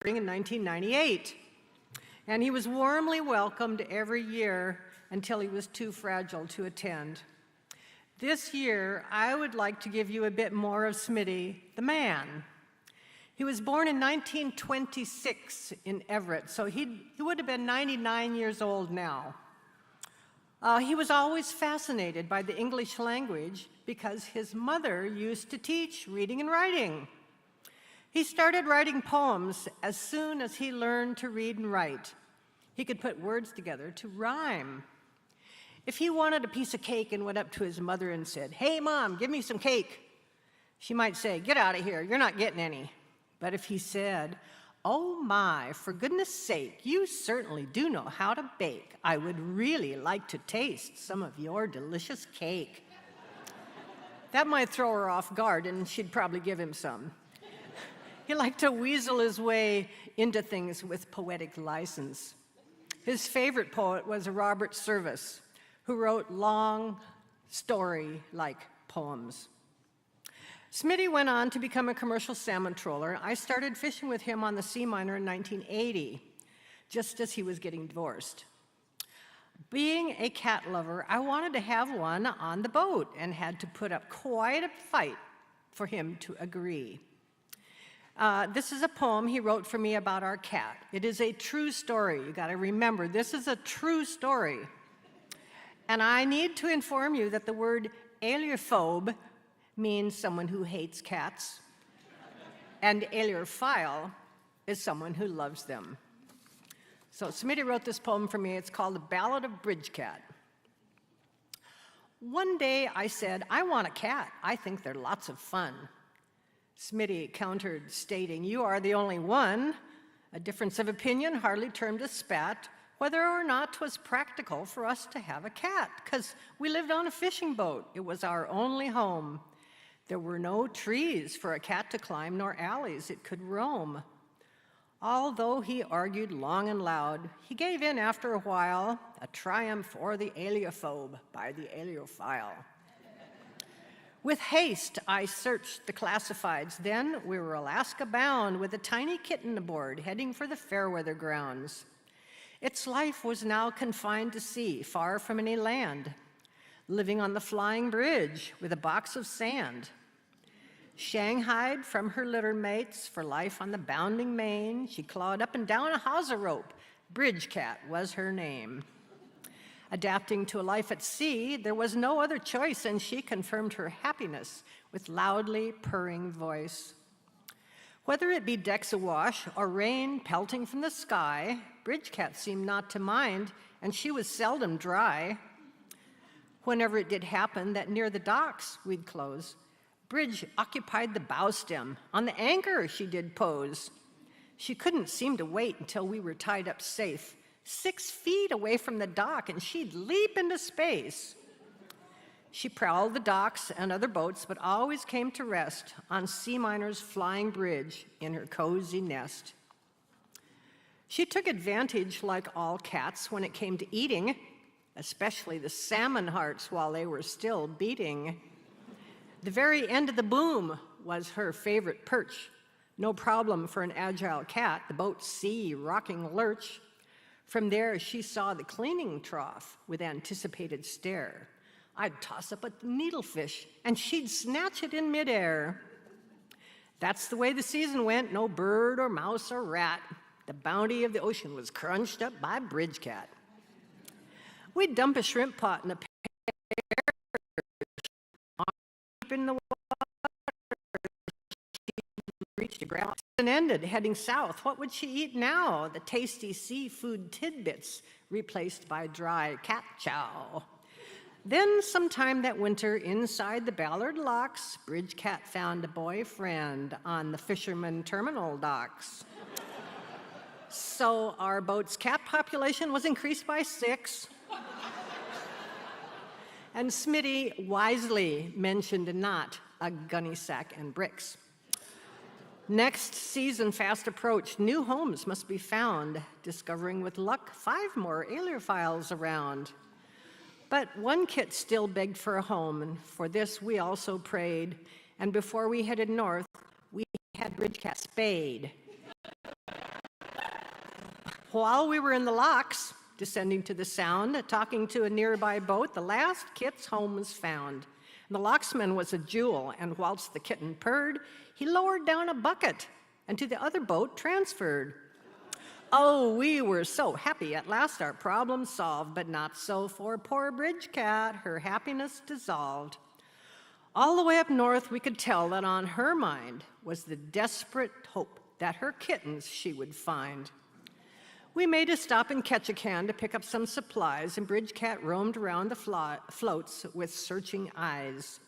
in 1998. And he was warmly welcomed every year until he was too fragile to attend. This year, I would like to give you a bit more of Smitty, the man. He was born in 1926 in Everett, so he would have been 99 years old now. He was always fascinated by the English language because his mother used to teach reading and writing. He started writing poems as soon as he learned to read and write. He could put words together to rhyme. If he wanted a piece of cake and went up to his mother and said, "Hey, Mom, give me some cake," she might say, "Get out of here, you're not getting any." But if he said, "Oh my, for goodness sake, you certainly do know how to bake. I would really like to taste some of your delicious cake," that might throw her off guard, and she'd probably give him some. He liked to weasel his way into things with poetic license. His favorite poet was Robert Service, who wrote long story-like poems. Smitty went on to become a commercial salmon trawler. I started fishing with him on the Sea Miner in 1980, just as he was getting divorced. Being a cat lover, I wanted to have one on the boat and had to put up quite a fight for him to agree. This is a poem he wrote for me about our cat. It is a true story. You gotta remember, this is a true story. And I need to inform you that the word aliophobe means someone who hates cats, and aliophile is someone who loves them. So Smitty wrote this poem for me. It's called The Ballad of Bridge Cat. One day I said, "I want a cat. I think they're lots of fun." Smitty countered, stating, "You are the only one." A difference of opinion hardly termed a spat, whether or not 'twas practical for us to have a cat, because we lived on a fishing boat. It was our only home. There were no trees for a cat to climb, nor alleys it could roam. Although he argued long and loud, he gave in after a while, a triumph o'er the aliophobe by the aliophile. With haste, I searched the classifieds. Then we were Alaska bound with a tiny kitten aboard, heading for the Fairweather grounds. Its life was now confined to sea, far from any land, living on the flying bridge with a box of sand. Shanghaied from her litter mates for life on the bounding main, she clawed up and down a hawser rope. Bridge Cat was her name. Adapting to a life at sea, there was no other choice, and she confirmed her happiness with loudly purring voice. Whether it be decks awash or rain pelting from the sky, Bridge Cat seemed not to mind, and she was seldom dry. Whenever it did happen that near the docks we'd close, Bridge occupied the bow stem. On the anchor she did pose. She couldn't seem to wait until we were tied up safe, 6 feet away from the dock, and she'd leap into space. She prowled the docks and other boats, but always came to rest on Sea Miner's flying bridge in her cozy nest. She took advantage, like all cats, when it came to eating, especially the salmon hearts while they were still beating. The very end of the boom was her favorite perch. No problem for an agile cat, the boat's sea rocking lurch. From there, she saw the cleaning trough with anticipated stare. I'd toss up a needlefish, and she'd snatch it in midair. That's the way the season went, no bird or mouse or rat. The bounty of the ocean was crunched up by Bridge Cat. We'd dump a shrimp pot in a pair in the water. She'd reach the ground and ended, heading south. What would she eat now? The tasty seafood tidbits replaced by dry cat chow. Then sometime that winter, inside the Ballard locks, Bridge Cat found a boyfriend on the fisherman terminal docks. So our boat's cat population was increased by 6. And Smitty wisely mentioned not a gunny sack and bricks. Next season fast approached. New homes must be found, discovering with luck 5 more aliophiles around. But one kit still begged for a home, and for this we also prayed. And before we headed north, we had Bridge Cat spayed. While we were in the locks, descending to the sound, talking to a nearby boat, the last kit's home was found. The locksman was a jewel, and whilst the kitten purred, he lowered down a bucket and to the other boat transferred. Oh, we were so happy at last our problem solved, but not so for poor Bridge Cat, her happiness dissolved. All the way up north we could tell that on her mind was the desperate hope that her kittens she would find. We made a stop in Ketchikan to pick up some supplies, and Bridge Cat roamed around the floats with searching eyes.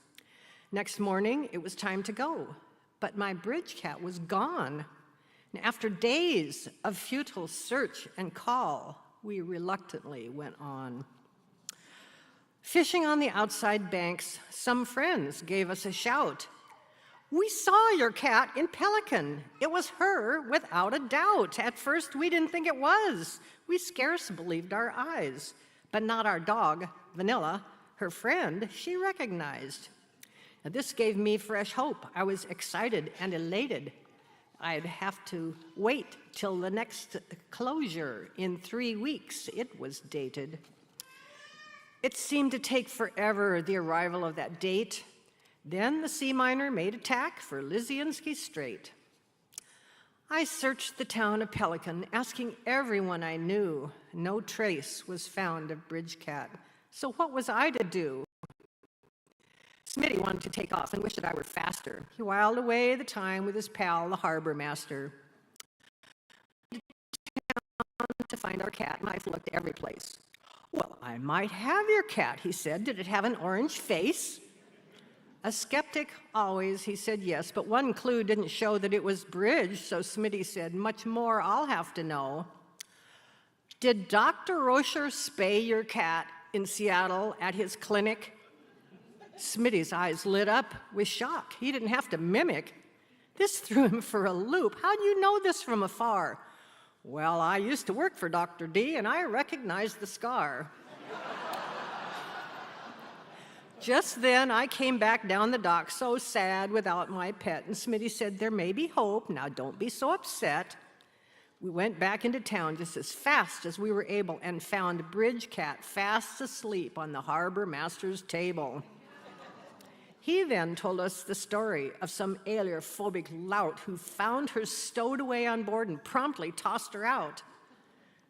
Next morning, it was time to go, but my Bridge Cat was gone. And after days of futile search and call, we reluctantly went on. Fishing on the outside banks, some friends gave us a shout. "We saw your cat in Pelican. It was her without a doubt. At first, we didn't think it was. We scarce believed our eyes. But not our dog, Vanilla, her friend, she recognized." Now, this gave me fresh hope. I was excited and elated. I'd have to wait till the next closure. In 3 weeks, it was dated. It seemed to take forever, the arrival of that date. Then the sea miner made a tack for Lysianski Strait. I searched the town of Pelican, asking everyone I knew. No trace was found of Bridge Cat. So what was I to do? Smitty wanted to take off and wished that I were faster. He whiled away the time with his pal, the harbor master. To find our cat, and I've looked every place. "Well, I might have your cat," he said. "Did it have an orange face?" A skeptic always, he said yes, but one clue didn't show that it was Bridge, so Smitty said, "Much more I'll have to know. Did Dr. Rocher spay your cat in Seattle at his clinic?" Smitty's eyes lit up with shock. He didn't have to mimic. This threw him for a loop. "How do you know this from afar?" "Well, I used to work for Dr. D, and I recognized the scar." Just then, I came back down the dock, so sad without my pet, and Smitty said, "There may be hope. Now, don't be so upset." We went back into town just as fast as we were able and found Bridge Cat fast asleep on the harbor master's table. He then told us the story of some alien-phobic lout who found her stowed away on board and promptly tossed her out.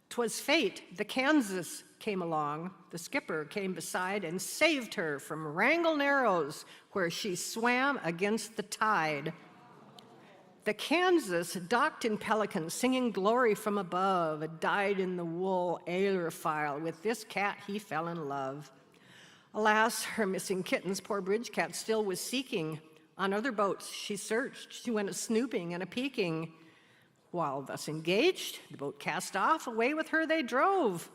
'Twas fate. The Kansas came along. The skipper came beside and saved her from Wrangell Narrows, where she swam against the tide. The Kansas docked in Pelican, singing glory from above, a dyed-in-the-wool ailerophile. With this cat he fell in love. Alas, her missing kittens, poor Bridge Cat still was seeking. On other boats she searched. She went a-snooping and a-peeking. While thus engaged, the boat cast off. Away with her they drove.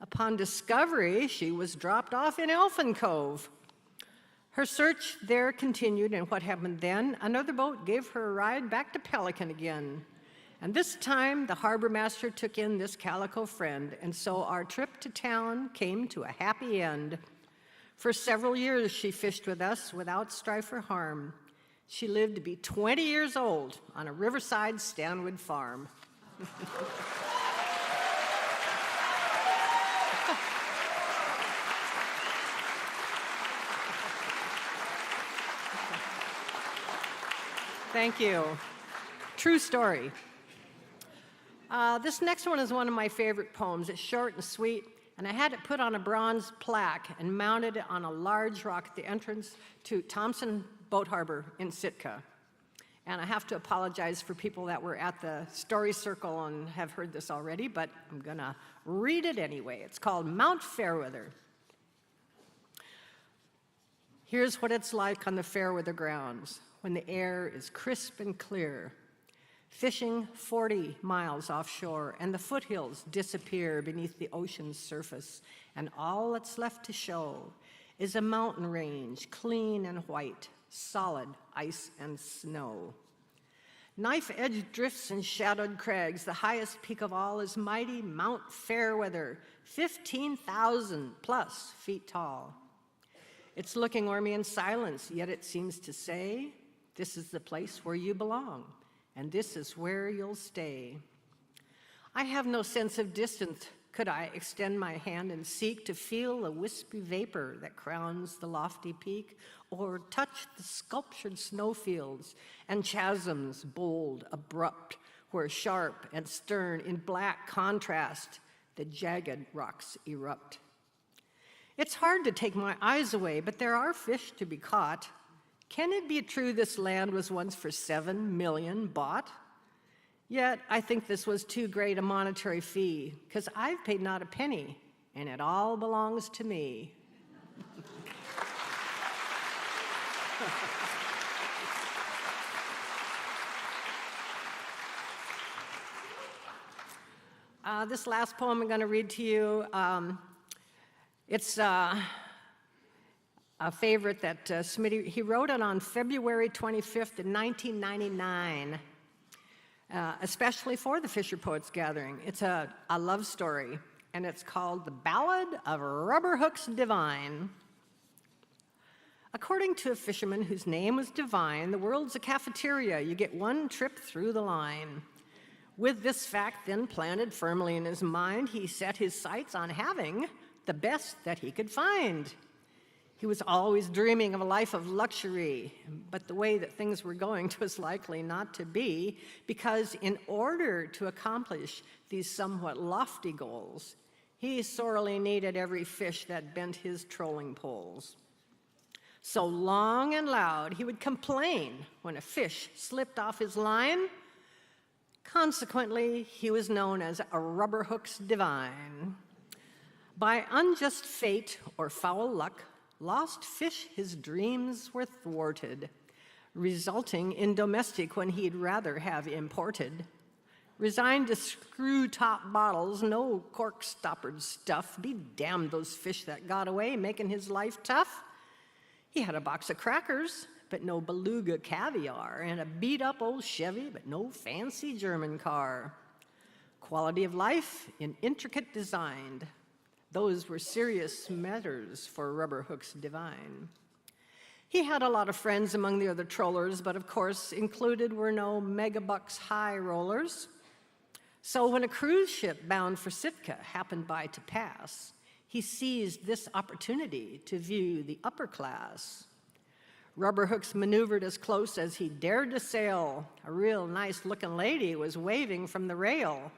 Upon discovery, she was dropped off in Elfin Cove. Her search there continued, and what happened then? Another boat gave her a ride back to Pelican again. And this time, the harbor master took in this calico friend, and so our trip to town came to a happy end. For several years, she fished with us without strife or harm. She lived to be 20 years old on a riverside Stanwood farm. Thank you. True story. This next one is one of my favorite poems. It's short and sweet, and I had it put on a bronze plaque and mounted it on a large rock at the entrance to Thompson Boat Harbor in Sitka. And I have to apologize for people that were at the story circle and have heard this already, but I'm gonna read it anyway. It's called Mount Fairweather. Here's what it's like on the Fairweather grounds when the air is crisp and clear. Fishing 40 miles offshore, and the foothills disappear beneath the ocean's surface, and all that's left to show is a mountain range, clean and white, solid ice and snow. Knife-edged drifts and shadowed crags, the highest peak of all is mighty Mount Fairweather, 15,000 plus feet tall. It's looking o'er me in silence, yet it seems to say, this is the place where you belong, and this is where you'll stay. I have no sense of distance. Could I extend my hand and seek to feel the wispy vapor that crowns the lofty peak, or touch the sculptured snowfields and chasms bold, abrupt, where sharp and stern in black contrast the jagged rocks erupt? It's hard to take my eyes away, but there are fish to be caught. Can it be true this land was once for 7 million bought? Yet I think this was too great a monetary fee, because I've paid not a penny, and it all belongs to me. This last poem I'm going to read to you, it's a favorite that Smitty, he wrote it on February 25th in 1999, especially for the Fisher Poets Gathering. It's a love story, and it's called The Ballad of Rubber Hooks Divine. According to a fisherman whose name was Divine, the world's a cafeteria. You get one trip through the line. With this fact then planted firmly in his mind, he set his sights on having the best that he could find. He was always dreaming of a life of luxury, but the way that things were going was likely not to be, because in order to accomplish these somewhat lofty goals, he sorely needed every fish that bent his trolling poles. So long and loud he would complain when a fish slipped off his line. Consequently, he was known as a Rubber Hooks Divine. By unjust fate or foul luck, lost fish his dreams were thwarted, resulting in domestic when he'd rather have imported. Resigned to screw-top bottles, no cork-stoppered stuff, be damned those fish that got away, making his life tough. He had a box of crackers, but no beluga caviar, and a beat-up old Chevy, but no fancy German car. Quality of life in intricate design. Those were serious matters for Rubber Hooks Divine. He had a lot of friends among the other trollers, but of course included were no megabucks high rollers. So when a cruise ship bound for Sitka happened by to pass, he seized this opportunity to view the upper class. Rubber Hooks maneuvered as close as he dared to sail. A real nice-looking lady was waving from the rail.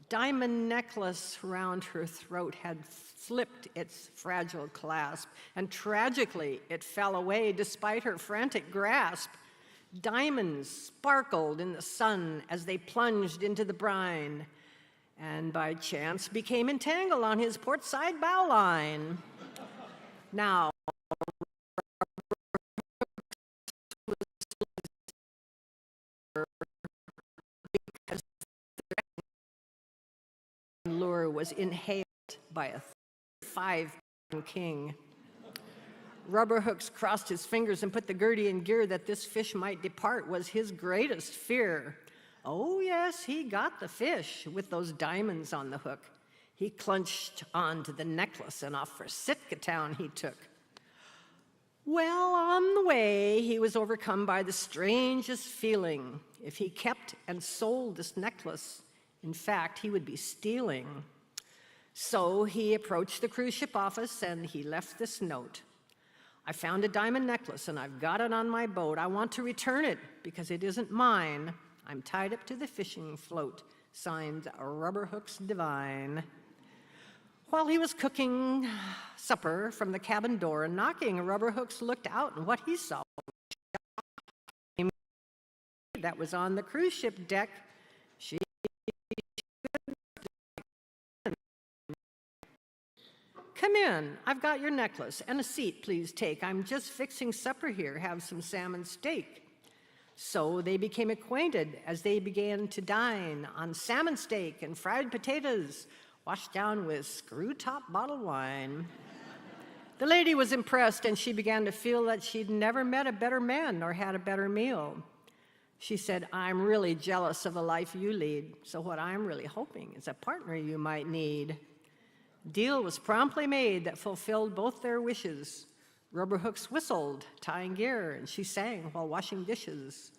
Diamond necklace around her throat had slipped its fragile clasp, and tragically it fell away despite her frantic grasp. Diamonds sparkled in the sun as they plunged into the brine, and by chance became entangled on his port side bow line. Now, because the lure was inhaled by a 5-pound king. Rubber Hooks crossed his fingers and put the gurdy in gear that this fish might depart was his greatest fear. Oh yes, he got the fish with those diamonds on the hook. He clutched onto the necklace and off for Sitka town he took. Well, on the way, he was overcome by the strangest feeling. If he kept and sold this necklace, in fact, he would be stealing. So he approached the cruise ship office and he left this note. I found a diamond necklace and I've got it on my boat. I want to return it because it isn't mine. I'm tied up to the fishing float. Signed, Rubber Hooks Divine. While he was cooking supper from the cabin door and knocking, Rubber Hooks looked out, and what he saw that was on the cruise ship deck. She Come in, I've got your necklace, and a seat, please take. I'm just fixing supper here, have some salmon steak. So they became acquainted as they began to dine on salmon steak and fried potatoes, washed down with screw-top bottled wine. The lady was impressed, and she began to feel that she'd never met a better man nor had a better meal. She said, I'm really jealous of the life you lead, so what I'm really hoping is a partner you might need. Deal was promptly made that fulfilled both their wishes. Rubber Hooks whistled, tying gear, and she sang while washing dishes.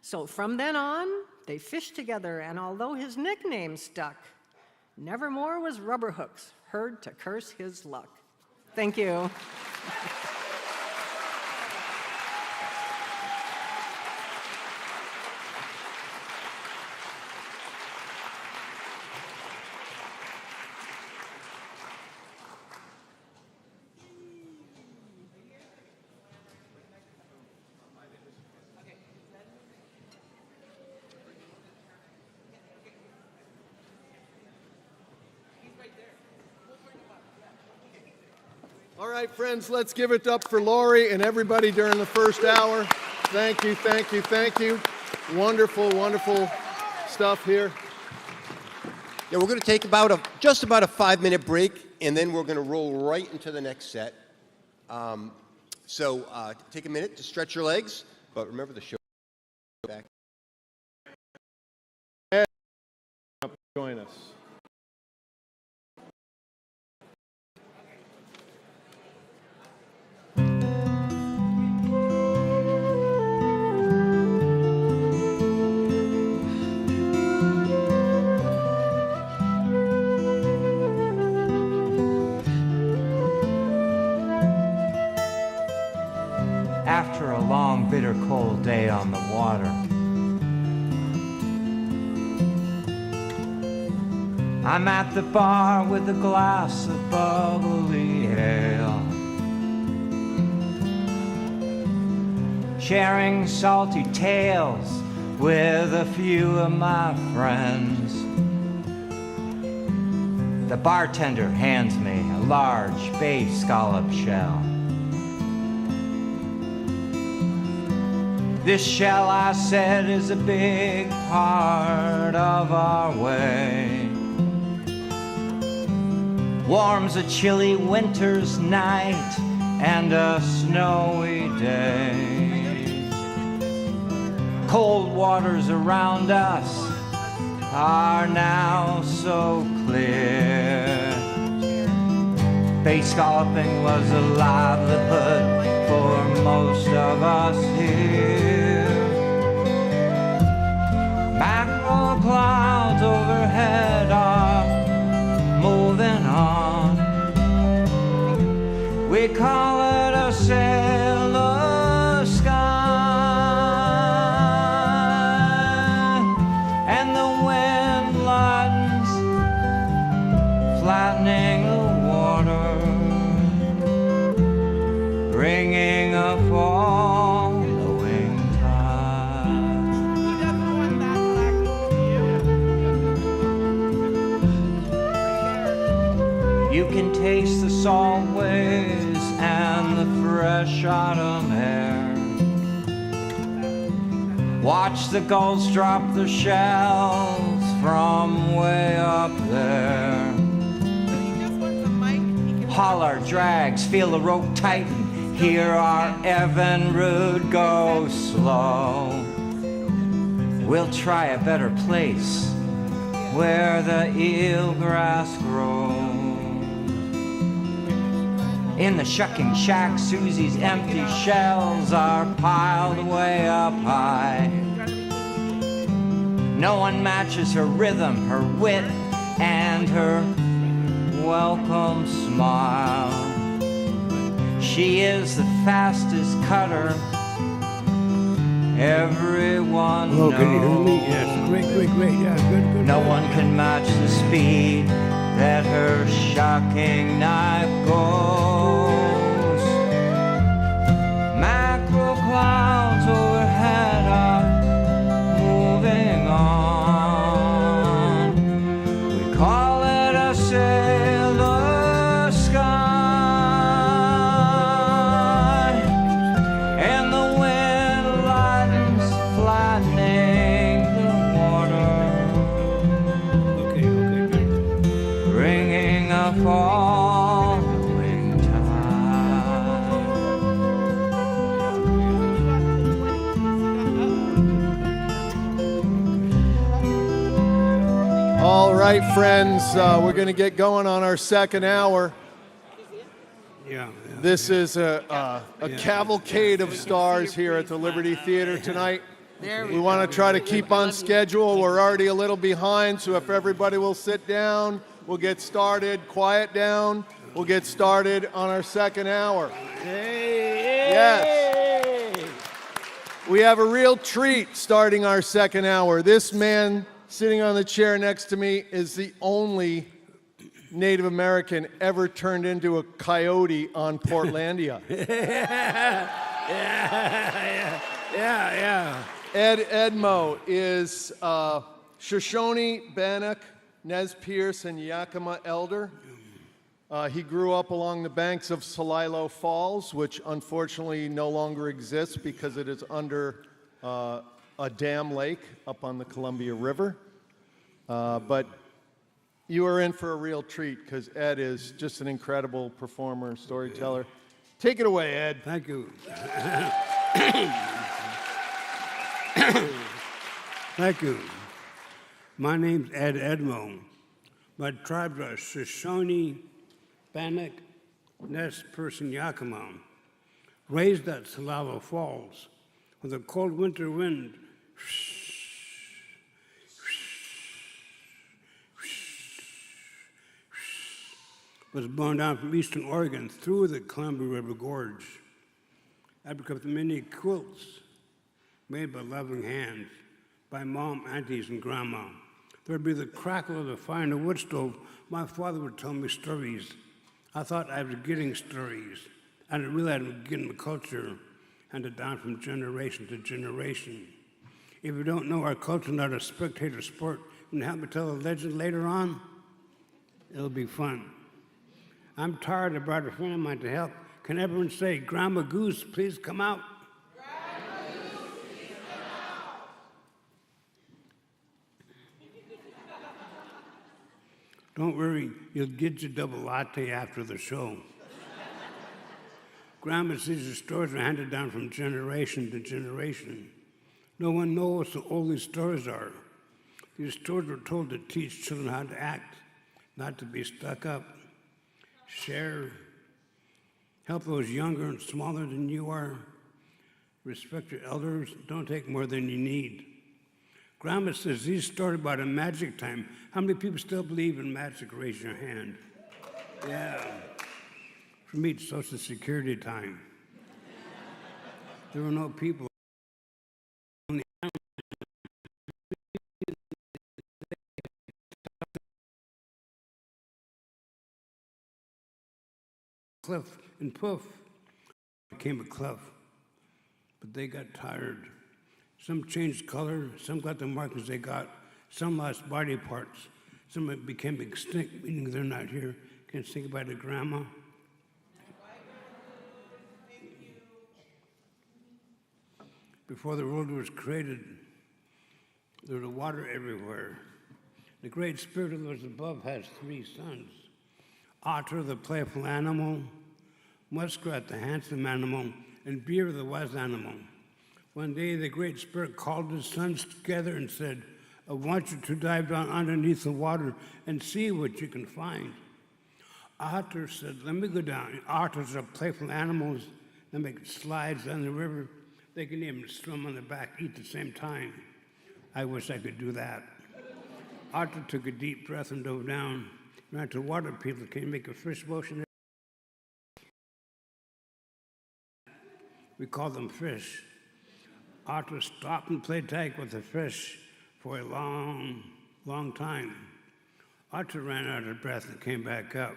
So from then on, They fished together, and although his nickname stuck, nevermore was Rubber Hooks heard to curse his luck. Thank you. All right, friends, let's give it up for Lori and everybody during the first hour. Thank you, thank you, thank you. Wonderful, wonderful stuff here. Yeah, we're going to take just about a 5-minute break, and then we're going to roll right into the next set. So take a minute to stretch your legs, but remember the show back. Join us. After a long, bitter, cold day on the water, I'm at the bar with a glass of bubbly ale, sharing salty tales with a few of my friends. The bartender hands me a large bay scallop shell. This shell, I said, is a big part of our way. Warms a chilly winter's night and a snowy day. Cold waters around us are now so clear. Bay scalloping was a livelihood for most of us here. Mackerel clouds overhead are moving on. We call it a sailor sky, and the wind lightens, flattening the water, bringing a following tide. You can taste the salt waves and the fresh autumn air. Watch the gulls drop their shells from way up there. Haul our drags, feel the rope tighten, hear our Evan Rude go slow. We'll try a better place where the eelgrass grows. In the shucking shack, Susie's empty shells are piled way up high. No one matches her rhythm, her wit, and her welcome smile. She is the fastest cutter everyone knows. Can you hear me? Yes, great. Yeah, good. No one can match the speed that her shocking knife goes. Mackerel clouds overhead are moving on. We call it a sailor sky, and the wind lightens, flattening the water. Okay, good. Bringing a following tide. All right, friends, we're going to get going on our second hour. Yeah. This is a cavalcade of stars here at the Liberty Theater tonight. We want to try to keep on schedule. We're already a little behind, so if everybody will sit down, we'll get started. Quiet down. We'll get started on our second hour. Yes. We have a real treat starting our second hour. This man sitting on the chair next to me is the only Native American ever turned into a coyote on Portlandia. Yeah. Ed Edmo is Shoshone, Bannock, Nez Perce, and Yakima elder. He grew up along the banks of Celilo Falls, which unfortunately no longer exists because it is under a dam lake up on the Columbia River. But you are in for a real treat because Ed is just an incredible performer and storyteller. Take it away, Ed. Thank you. Thank you. My name's Ed Edmo. My tribe is Shoshone, Bannock, Nez Perce, and Yakima. Raised at Celilo Falls, with a cold winter wind was blown down from eastern Oregon through the Columbia River Gorge. I picked up the many quilts made by loving hands, by mom, aunties, and grandma. There would be the crackle of the fire in the wood stove. My father would tell me stories. I thought I was getting stories. I didn't realize I was getting the culture handed down from generation to generation. If you don't know our culture, not a spectator sport, can you help me tell a legend later on? It'll be fun. I'm tired. I brought a friend of mine to help. Can everyone say, Grandma Goose, please come out? Grandma Goose, please come out. Don't worry, you'll get your double latte after the show. Grandma says the stories are handed down from generation to generation. No one knows how old these stories are. These stories were told to teach children how to act, not to be stuck up. Share, help those younger and smaller than you are. Respect your elders, don't take more than you need. Grandma says these stories about a magic time. How many people still believe in magic? Raise your hand. Yeah. For me, it's Social Security time. There were no people. Cliff and poof, became a cliff. But they got tired. Some changed color, some got the markings they got, some lost body parts, some became extinct, meaning they're not here. Can't think about it, Grandma. Before the world was created, there was water everywhere. The great spirit of those above has three sons. Otter, the playful animal, muskrat, the handsome animal, and beaver, the wise animal. One day, the great spirit called his sons together and said, I want you to dive down underneath the water and see what you can find. Otter said, let me go down. Otters are playful animals that make slides down the river. They can even swim on the back, eat at the same time. I wish I could do that. Otter took a deep breath and dove down. Ran to water people. Can you make a fish motion? We call them fish. Otter stopped and played tag with the fish for a long, long time. Otter ran out of breath and came back up.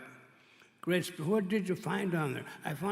Great, what did you find down there? I found